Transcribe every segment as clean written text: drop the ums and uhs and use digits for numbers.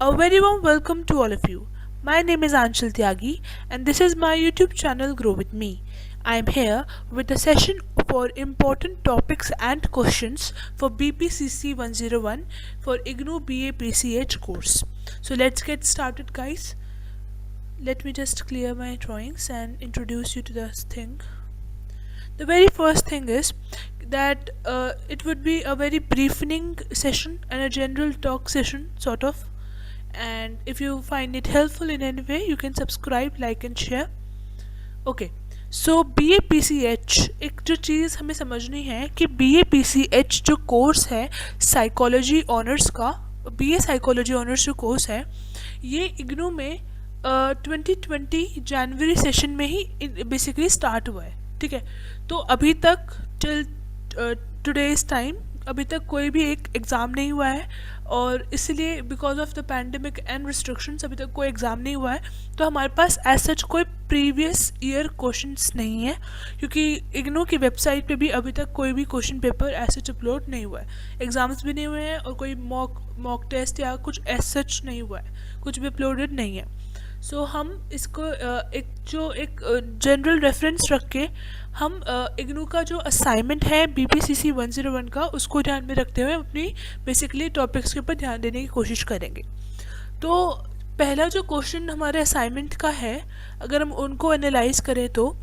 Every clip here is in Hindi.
A very warm welcome to all of you. My name is Anshul Tyagi and this is my YouTube channel Grow With Me. I am here with a session for important topics and questions for BPCC 101 for IGNOU BA PCH course. So let's get started, guys. Let me just clear my drawings and introduce you to this thing. The very first thing is that it would be a very briefing session and a general talk session sort of, and if you find it helpful in any way you can subscribe, like and share. Okay so B A P C H, एक जो चीज़ हमें समझनी है कि B A P C H जो कोर्स है साइकोलॉजी ऑनर्स का, बी ए साइकोलॉजी ऑनर्स जो कोर्स है ये इग्नू में 2020 जनवरी सेशन में ही बेसिकली स्टार्ट हुआ है. ठीक है, तो अभी तक टिल टुडेज टाइम अभी तक कोई भी एक एग्ज़ाम नहीं हुआ है, और इसलिए because of the pandemic and restrictions अभी तक कोई एग्ज़ाम नहीं हुआ है. तो हमारे पास एज सच कोई प्रीवियस ईयर क्वेश्चंस नहीं है, क्योंकि इग्नू की वेबसाइट पे भी अभी तक कोई भी question paper as such upload नहीं हुआ है, एग्ज़ाम्स भी नहीं हुए हैं और कोई मॉक टेस्ट या कुछ एज सच नहीं हुआ है, कुछ भी अपलोडेड नहीं है. सो हम इसको एक जनरल रेफरेंस रख के हम इग्नू का जो असाइनमेंट है BPCC 101 का उसको ध्यान में रखते हुए अपनी बेसिकली टॉपिक्स के ऊपर ध्यान देने की कोशिश करेंगे. तो पहला जो क्वेश्चन हमारे असाइनमेंट का है, अगर हम उनको एनालाइज करें तो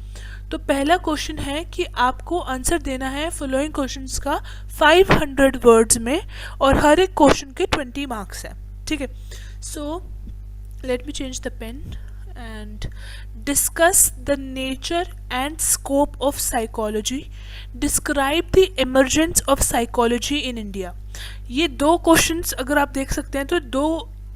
पहला क्वेश्चन है कि आपको आंसर देना है फॉलोइंग क्वेश्चंस का 500 वर्ड्स में, और हर एक क्वेश्चन के 20 मार्क्स हैं. ठीक है, सो let me change the pen and discuss the nature and scope of psychology, describe the emergence of psychology in India. ये दो क्वेश्चंस अगर आप देख सकते हैं तो दो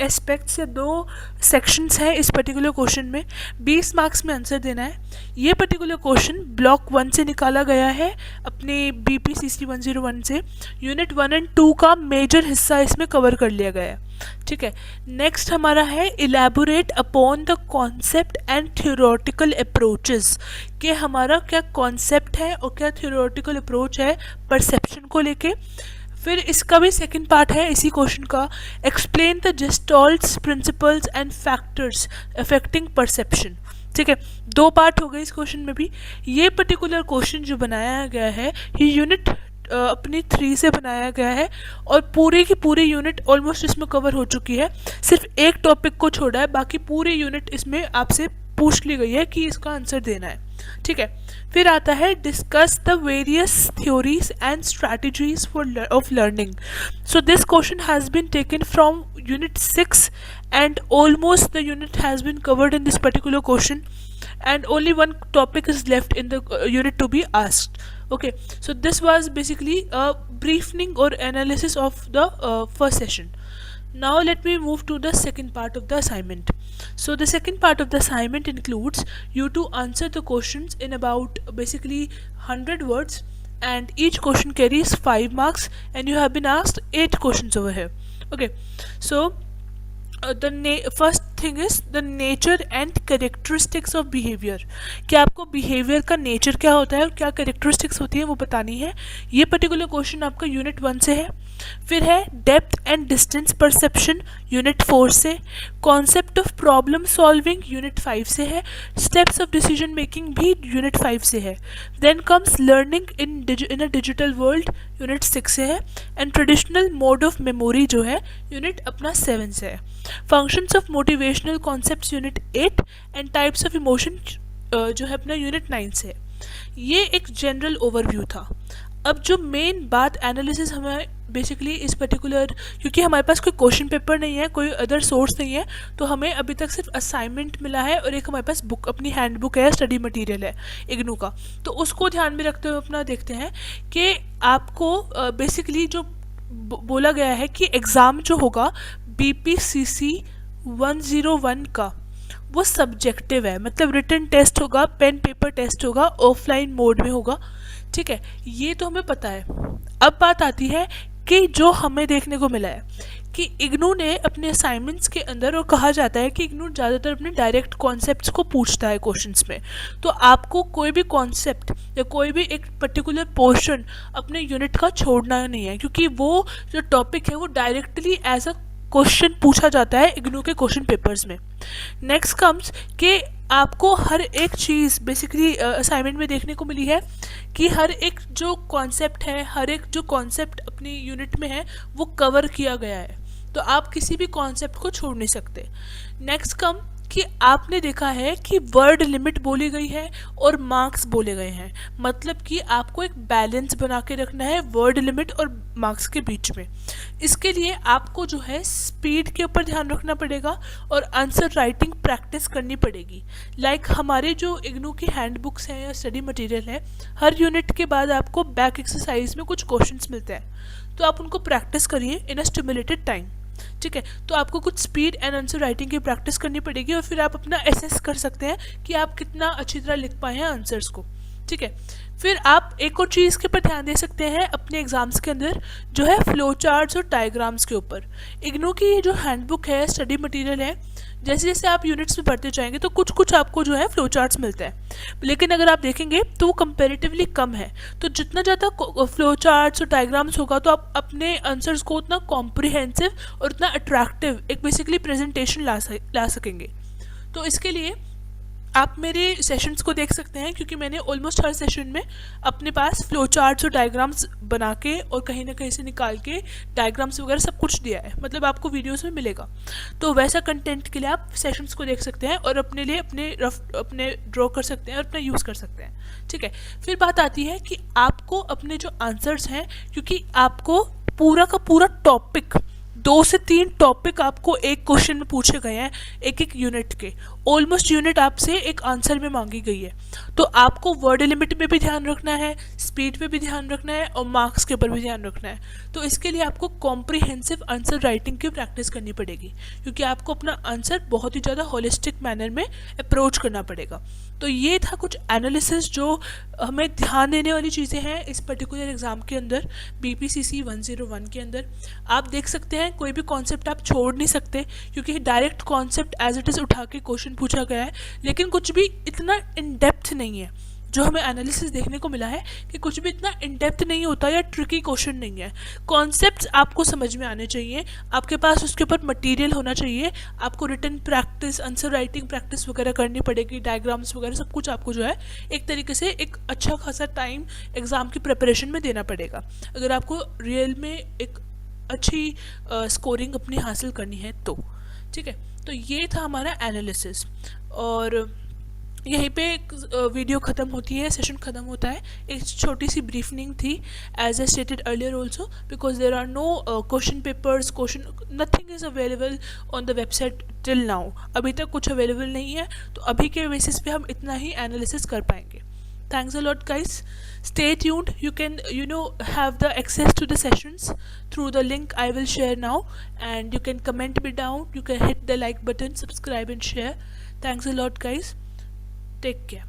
एस्पेक्ट्स या दो सेक्शंस हैं इस पर्टिकुलर क्वेश्चन में. 20 मार्क्स में आंसर देना है. ये पर्टिकुलर क्वेश्चन ब्लॉक 1 से निकाला गया है अपने BPCC 101 से. यूनिट 1 एंड 2 का मेजर हिस्सा इसमें कवर कर लिया गया है. ठीक है, नेक्स्ट हमारा है elaborate upon the concept and theoretical approaches, कि हमारा क्या कॉन्सेप्ट है और क्या थियोरेटिकल अप्रोच है परसेप्शन को लेके. फिर इसका भी सेकंड पार्ट है इसी क्वेश्चन का, explain the gestalt's principles and factors affecting perception. ठीक है, दो पार्ट हो गए इस क्वेश्चन में भी. ये पर्टिकुलर क्वेश्चन जो बनाया गया है ये यूनिट अपनी 3 से बनाया गया है, और पूरी की पूरी यूनिट ऑलमोस्ट इसमें कवर हो चुकी है. सिर्फ एक टॉपिक को छोड़ा है, बाकी पूरी यूनिट इसमें आपसे पूछ ली गई है कि इसका आंसर देना है. ठीक है, फिर आता है discuss the various theories and strategies of learning. So this question has been taken from unit 6 and almost the unit has been covered in this particular question, and only one topic is left in the unit to be asked. Okay, so this was basically a briefing or analysis of the first session. Now let me move to the second part of the assignment. So the second part of the assignment includes you to answer the questions in about basically 100 words, and each question carries 5 marks, and you have been asked 8 questions over here. Okay, so first thing is the nature and characteristics of behaviour, कि आपको बिहेवियर का नेचर क्या होता है और क्या करेक्टरिस्टिक्स होती है वो बतानी है. ये पर्टिकुलर क्वेश्चन आपका यूनिट 1 से है. फिर है depth and distance perception unit 4 से. Concept of problem solving unit 5 से है. स्टेप्स ऑफ डिसीजन मेकिंग भी यूनिट 5 से है. Then comes learning in a digital world unit 6 से है. And traditional mode of memory जो है यूनिट अपना 7 से है. Functions of motivational concepts unit 8 and types of emotion जो है अपना यूनिट 9 से है. ये एक जनरल ओवरव्यू था. अब जो मेन बात एनालिसिस हमें बेसिकली इस पर्टिकुलर, क्योंकि हमारे पास कोई क्वेश्चन पेपर नहीं है, कोई अदर सोर्स नहीं है, तो हमें अभी तक सिर्फ असाइनमेंट मिला है और एक हमारे पास बुक अपनी हैंड बुक है, स्टडी मटेरियल है इग्नू का. तो उसको ध्यान में रखते हुए अपना देखते हैं कि आपको बेसिकली जो बोला गया है कि एग्ज़ाम जो होगा BPCC 101 का वो सब्जेक्टिव है, मतलब रिटन टेस्ट होगा, पेन पेपर टेस्ट होगा, ऑफलाइन मोड में होगा. ठीक है, ये तो हमें पता है. अब बात आती है कि जो हमें देखने को मिला है कि इग्नू ने अपने असाइनमेंट्स के अंदर, और कहा जाता है कि इग्नू ज़्यादातर अपने डायरेक्ट कॉन्सेप्ट्स को पूछता है क्वेश्चंस में. तो आपको कोई भी कॉन्सेप्ट या कोई भी एक पर्टिकुलर पोर्शन अपने यूनिट का छोड़ना नहीं है, क्योंकि वो जो टॉपिक है वो डायरेक्टली एज अ क्वेश्चन पूछा जाता है इग्नू के क्वेश्चन पेपर्स में। नेक्स्ट कम्स कि आपको हर एक चीज़ बेसिकली असाइनमेंट में देखने को मिली है कि हर एक जो कॉन्सेप्ट है, हर एक जो कॉन्सेप्ट अपनी यूनिट में है वो कवर किया गया है, तो आप किसी भी कॉन्सेप्ट को छोड़ नहीं सकते। नेक्स्ट कम कि आपने देखा है कि वर्ड लिमिट बोली गई है और मार्क्स बोले गए हैं, मतलब कि आपको एक बैलेंस बना के रखना है वर्ड लिमिट और मार्क्स के बीच में। इसके लिए आपको जो है स्पीड के ऊपर ध्यान रखना पड़ेगा और आंसर राइटिंग प्रैक्टिस करनी पड़ेगी। लाइक हमारे जो इग्नू की हैंडबुक्स हैं या स्टडी मटेरियल है, हर यूनिट के बाद आपको बैक एक्सरसाइज में कुछ क्वेश्चंस मिलते हैं, तो आप उनको प्रैक्टिस करिए इन अ स्टिमुलेटेड टाइम। ठीक है, तो आपको कुछ स्पीड एंड आंसर राइटिंग की प्रैक्टिस करनी पड़ेगी और फिर आप अपना एसेस कर सकते हैं कि आप कितना अच्छी तरह लिख पाए हैं आंसर्स को। ठीक है, फिर आप एक और चीज़ के ऊपर ध्यान दे सकते हैं अपने एग्जाम्स के अंदर, जो है फ्लो चार्ट्स और डायग्राम्स के ऊपर। इग्नू की ये जो हैंडबुक है, स्टडी मटेरियल है, जैसे जैसे आप यूनिट्स में बढ़ते जाएंगे तो कुछ कुछ आपको जो है फ्लो चार्ट्स मिलता है, लेकिन अगर आप देखेंगे तो वो कंपेरेटिवली कम है। तो जितना ज़्यादा फ्लो चार्ट्स और डायग्राम्स होगा तो आप अपने आंसर्स को उतना कॉम्प्रिहेंसिव और उतना अट्रैक्टिव एक बेसिकली प्रेजेंटेशन ला सकेंगे। तो इसके लिए आप मेरे सेशंस को देख सकते हैं, क्योंकि मैंने ऑलमोस्ट हर सेशन में अपने पास फ्लो चार्ट्स और डायग्राम्स बना के और कहीं ना कहीं से निकाल के डायग्राम्स वगैरह सब कुछ दिया है, मतलब आपको वीडियोस में मिलेगा। तो वैसा कंटेंट के लिए आप सेशंस को देख सकते हैं और अपने लिए अपने ड्रॉ कर सकते हैं और अपना यूज़ कर सकते हैं। ठीक है, फिर बात आती है कि आपको अपने जो आंसर्स हैं, क्योंकि आपको पूरा का पूरा टॉपिक 2 से 3 टॉपिक आपको एक क्वेश्चन में पूछे गए हैं, एक एक यूनिट के। ऑलमोस्ट यूनिट आपसे एक आंसर में मांगी गई है, तो आपको वर्ड लिमिट में भी ध्यान रखना है, स्पीड पे भी ध्यान रखना है और मार्क्स के ऊपर भी ध्यान रखना है। तो इसके लिए आपको कॉम्प्रिहेंसिव आंसर राइटिंग की प्रैक्टिस करनी पड़ेगी, क्योंकि आपको अपना आंसर बहुत ही ज़्यादा होलिस्टिक मैनर में अप्रोच करना पड़ेगा। तो ये था कुछ एनालिसिस जो हमें ध्यान देने वाली चीज़ें हैं इस पर्टिकुलर एग्ज़ाम के अंदर, BPCC 101 के अंदर। आप देख सकते हैं कोई भी कॉन्सेप्ट आप छोड़ नहीं सकते, क्योंकि direct concept as it is उठा के क्वेश्चन पूछा गया है, लेकिन कुछ भी इतना इन डेप्थ नहीं है। जो हमें एनालिसिस देखने को मिला है कि कुछ भी इतना इन डेप्थ नहीं होता या ट्रिकी क्वेश्चन नहीं है। कॉन्सेप्ट्स आपको समझ में आने चाहिए, आपके पास उसके ऊपर मटेरियल होना चाहिए, आपको written practice, answer writing practice वगैरह करनी पड़ेगी, डायग्राम्स वगैरह सब कुछ आपको जो है एक तरीके से एक अच्छा खासा टाइम एग्ज़ाम की प्रिपरेशन में देना पड़ेगा, अगर आपको रियल में एक अच्छी स्कोरिंग अपनी हासिल करनी है तो। ठीक है, तो ये था हमारा एनालिसिस और यहीं पे वीडियो ख़त्म होती है, सेशन ख़त्म होता है। एक छोटी सी ब्रीफनिंग थी as a stated earlier also, because there are no question papers, nothing is available on the website till now. अभी तक कुछ अवेलेबल नहीं है, तो अभी के बेसिस पे हम इतना ही एनालिसिस कर पाएंगे। Thanks a lot guys, stay tuned, you can have the access to the sessions through the link I will share now, and you can comment me down, you can hit the like button, subscribe and share. Thanks a lot guys, take care.